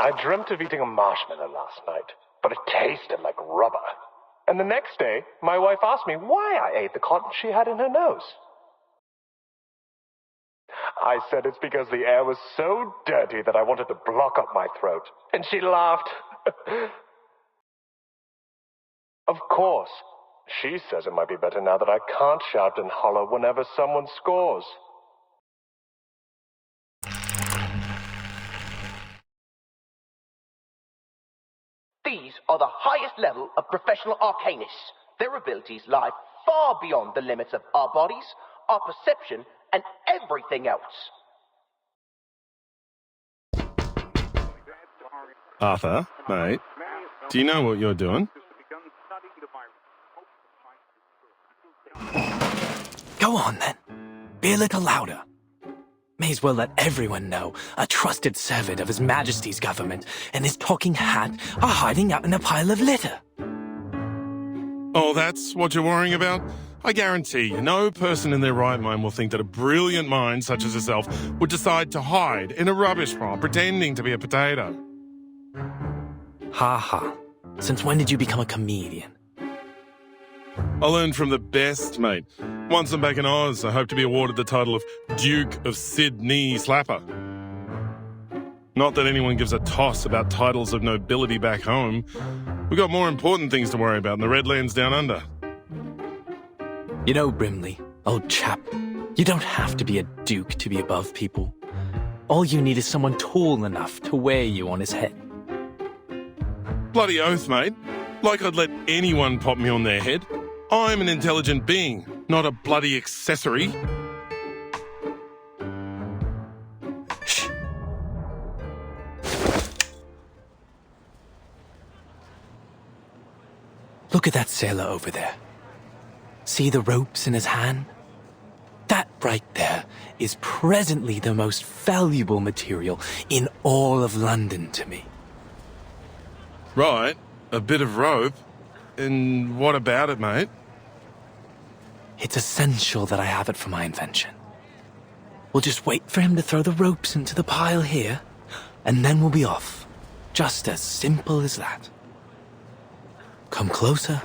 I dreamt of eating a marshmallow last night, but it tasted like rubber. And the next day, my wife asked me why I ate the cotton she had in her nose. I said it's because the air was so dirty that I wanted to block up my throat. And she laughed. Of course, she says it might be better now that I can't shout and holler whenever someone scores. These are the highest level of professional arcanists. Their abilities lie far beyond the limits of our bodies, our perception, and everything else. Arthur, mate, do you know what you're doing? Go on, then. Be a little louder. May as well let everyone know a trusted servant of His Majesty's government and his talking hat are hiding out in a pile of litter. Oh, that's what you're worrying about? I guarantee you, no person in their right mind will think that a brilliant mind such as yourself would decide to hide in a rubbish pile pretending to be a potato. Ha ha. Since when did you become a comedian? I learned from the best, mate. Once I'm back in Oz, I hope to be awarded the title of Duke of Sydney Slapper. Not that anyone gives a toss about titles of nobility back home. We've got more important things to worry about in the Redlands down under. You know, Brimley, old chap, you don't have to be a duke to be above people. All you need is someone tall enough to wear you on his head. Bloody oath, mate. Like I'd let anyone pop me on their head. I'm an intelligent being, not a bloody accessory. Shh. Look at that sailor over there. See the ropes in his hand? That right there is presently the most valuable material in all of London to me. Right, a bit of rope. And what about it, mate? It's essential that I have it for my invention. We'll just wait for him to throw the ropes into the pile here, and then we'll be off. Just as simple as that. Come closer.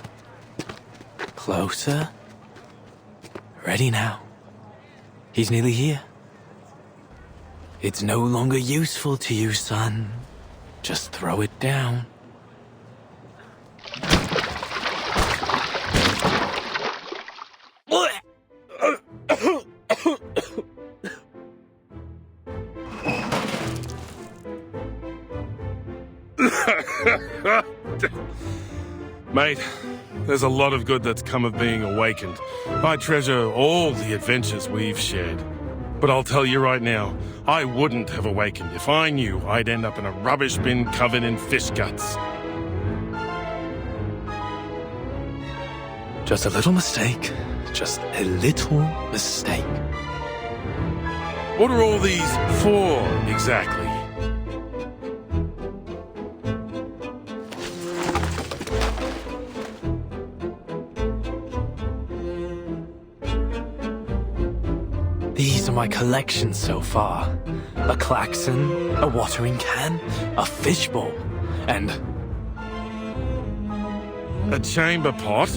Closer. Ready now. He's nearly here. It's no longer useful to you, son. Just throw it down. Mate, there's a lot of good that's come of being awakened. I treasure all the adventures we've shared. But I'll tell you right now, I wouldn't have awakened if I knew I'd end up in a rubbish bin covered in fish guts. Just a little mistake. Just a little mistake. What are all these for, exactly? These are my collections so far. A klaxon, a watering can, a fishbowl, and... A chamber pot?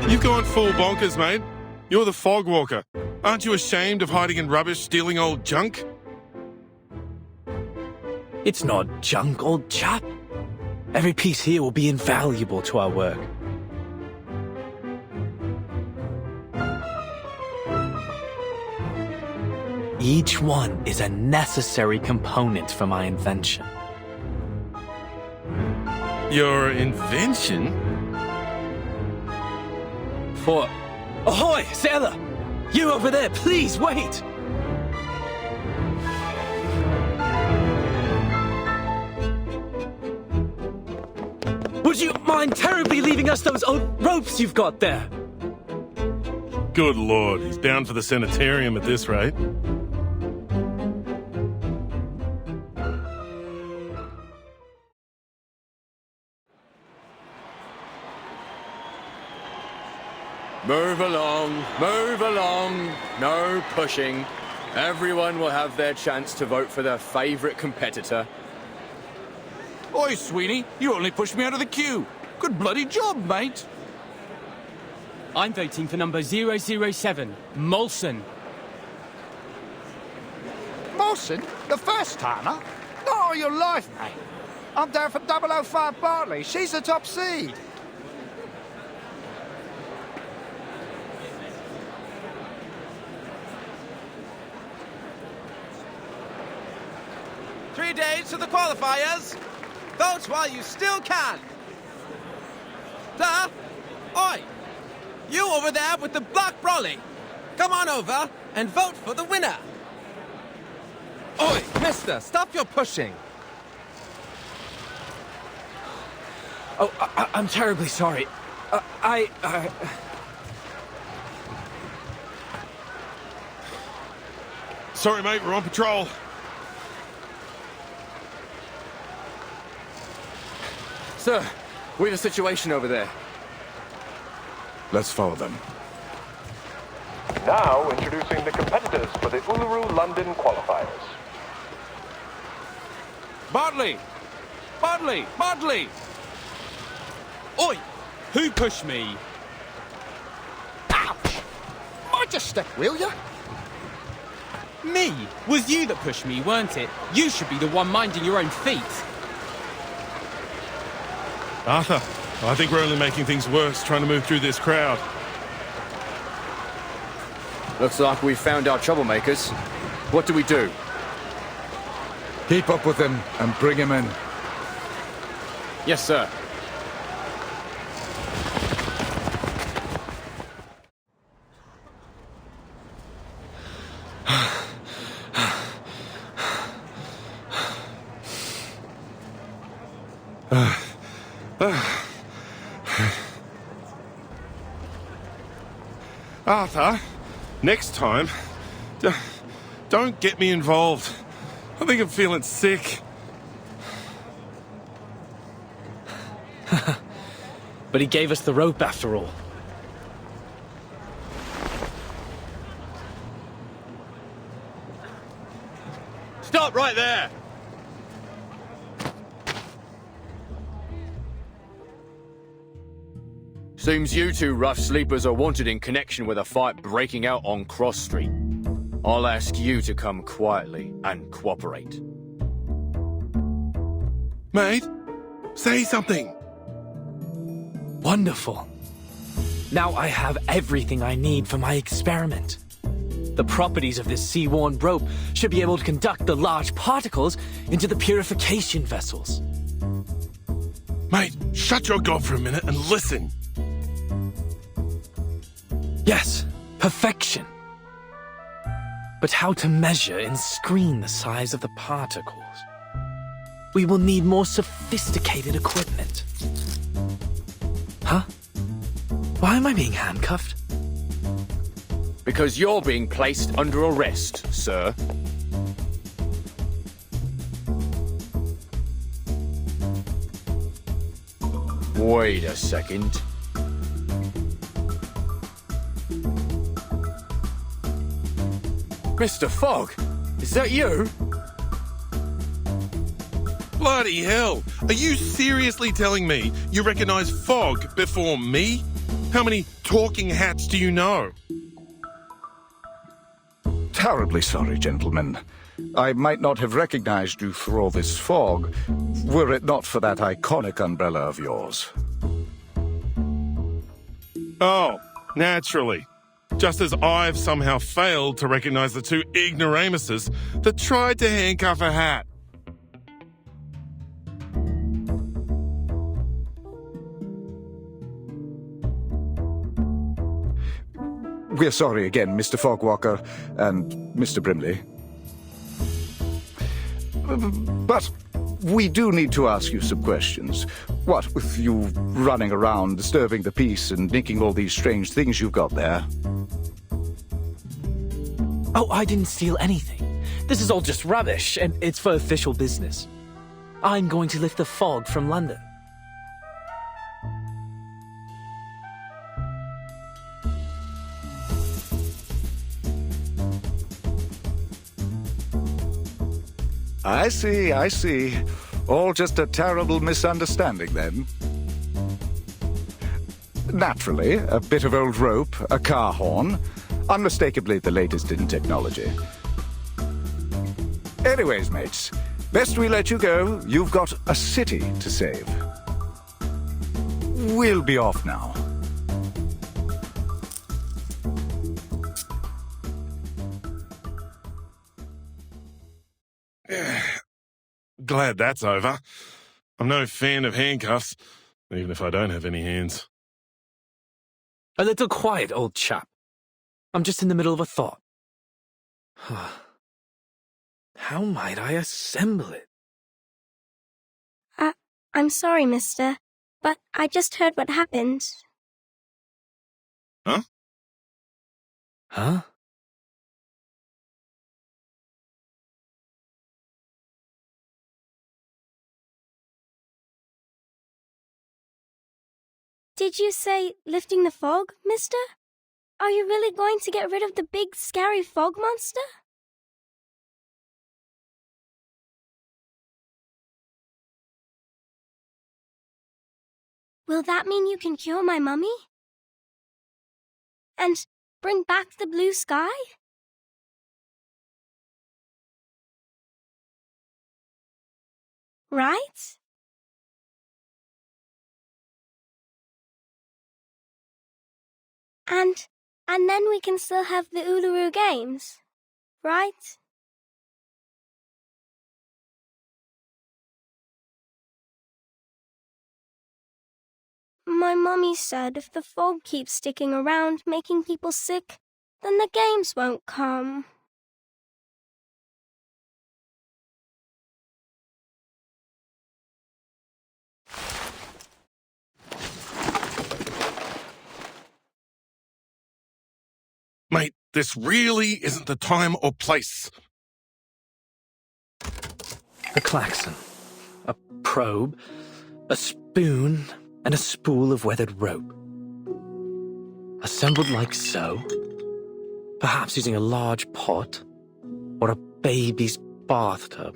You've gone full bonkers, mate. You're the fog walker. Aren't you ashamed of hiding in rubbish, stealing old junk? It's not junk, old chap. Every piece here will be invaluable to our work. Each one is a necessary component for my invention. Your invention? For... Ahoy, sailor! You over there, please wait! Would you mind terribly leaving us those old ropes you've got there? Good lord, he's bound for the sanitarium at this rate. Move along, no pushing. Everyone will have their chance to vote for their favourite competitor. Oi, Sweeney, you only pushed me out of the queue. Good bloody job, mate. I'm voting for number 007, Molson. Molson? The first timer? Not all your life, mate. I'm down for 005 Bartley. She's the top seed. Three days to the qualifiers. Vote while you still can. Sir? Oi! You over there with the black brolly. Come on over and vote for the winner. Oi, mister, stop your pushing. Oh, I'm terribly sorry. Sorry, mate, we're on patrol. Sir, we have a situation over there. Let's follow them. Now introducing the competitors for the Uluru London qualifiers. Bartley! Bartley! Bartley! Oi! Who pushed me? Ouch! Mind your step, will you? Me? Was you that pushed me, weren't it? You should be the one minding your own feet. Arthur, I think we're only making things worse trying to move through this crowd. Looks like we've found our troublemakers. What do we do? Keep up with him and bring him in. Yes, sir. Arthur, next time, don't get me involved. I think I'm feeling sick. But he gave us the rope after all. Stop right there! Seems you two rough sleepers are wanted in connection with a fight breaking out on Cross Street. I'll ask you to come quietly and cooperate. Mate, say something. Wonderful. Now I have everything I need for my experiment. The properties of this sea-worn rope should be able to conduct the large particles into the purification vessels. Mate, shut your gob for a minute and listen. Yes, perfection. But how to measure and screen the size of the particles? We will need more sophisticated equipment. Huh? Why am I being handcuffed? Because you're being placed under arrest, sir. Wait a second. Mr. Fogg, is that you? Bloody hell! Are you seriously telling me you recognize Fogg before me? How many talking hats do you know? Terribly sorry, gentlemen. I might not have recognized you through all this fog, were it not for that iconic umbrella of yours. Oh, naturally. Just as I've somehow failed to recognize the two ignoramuses that tried to handcuff a hat. We're sorry again, Mr. Fogwalker and Mr. Brimley. But we do need to ask you some questions. What with you running around, disturbing the peace and nicking all these strange things you've got there? Oh, I didn't steal anything. This is all just rubbish, and it's for official business. I'm going to lift the fog from London. I see, I see. All just a terrible misunderstanding, then. Naturally, a bit of old rope, a car horn. Unmistakably the latest in technology. Anyways, mates, best we let you go. You've got a city to save. We'll be off now. Glad that's over. I'm no fan of handcuffs, even if I don't have any hands. A little quiet, old chap. I'm just in the middle of a thought. How might I assemble it? I'm sorry, mister, but I just heard what happened. Huh? Huh? Did you say lifting the fog, mister? Are you really going to get rid of the big, scary fog monster? Will that mean you can cure my mummy? And bring back the blue sky? Right? And then we can still have the Uluru Games, right? My mummy said if the fog keeps sticking around making people sick, then the games won't come. Mate, this really isn't the time or place. A klaxon, a probe, a spoon, and a spool of weathered rope. Assembled like so, perhaps using a large pot or a baby's bathtub.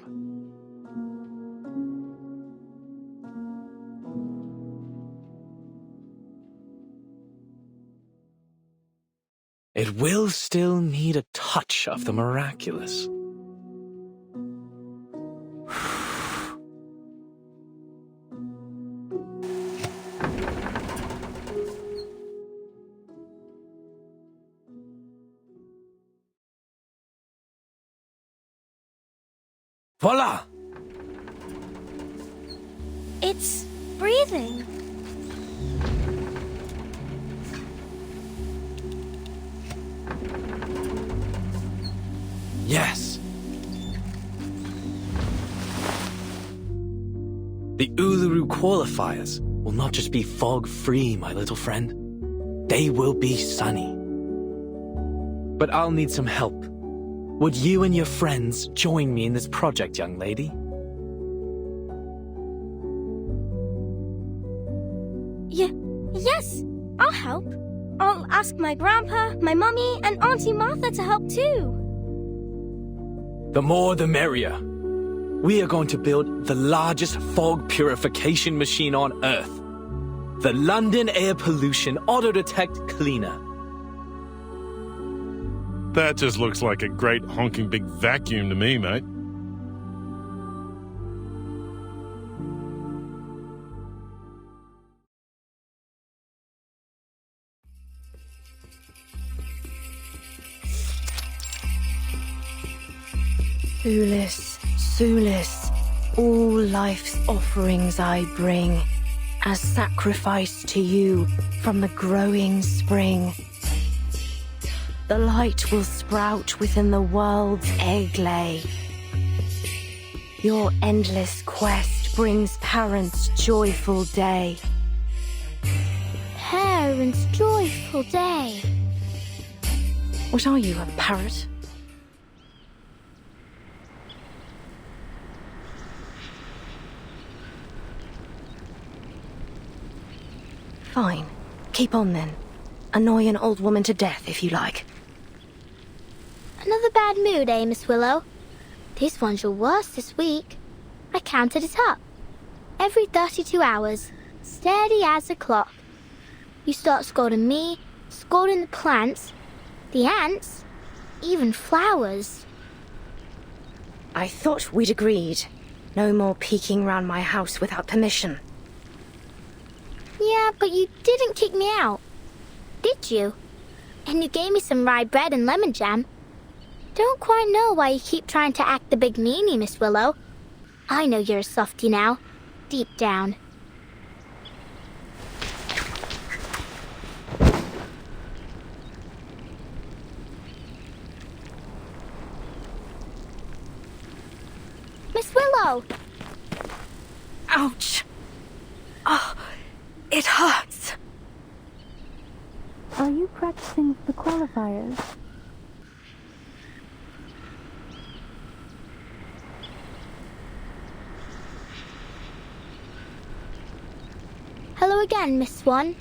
It will still need a touch of the miraculous. Voila! It's breathing. Yes. The Uluru qualifiers will not just be fog-free, my little friend. They will be sunny. But I'll need some help. Would you and your friends join me in this project, young lady? Yes, I'll help. I'll ask my grandpa, my mummy, and Auntie Martha to help too. The more the merrier. We are going to build the largest fog purification machine on Earth. The London Air Pollution Auto Detect Cleaner. That just looks like a great honking big vacuum to me, mate. Sulis, Sulis, all life's offerings I bring, as sacrifice to you from the growing spring. The light will sprout within the world's egg lay. Your endless quest brings parents' joyful day. Parents' joyful day. What are you, a parrot? Fine. Keep on then. Annoy an old woman to death if you like. Another bad mood, eh, Miss Willow? This one's your worst this week. I counted it up. Every 32 hours, steady as a clock. You start scolding me, scolding the plants, the ants, even flowers. I thought we'd agreed. No more peeking round my house without permission. Yeah, but you didn't kick me out, did you? And you gave me some rye bread and lemon jam. Don't quite know why you keep trying to act the big meanie, Miss Willow. I know you're a softie now, deep down. Miss Willow! Ouch! Oh, it hurts. Are you practicing for the qualifiers? Hello again, Miss Swan.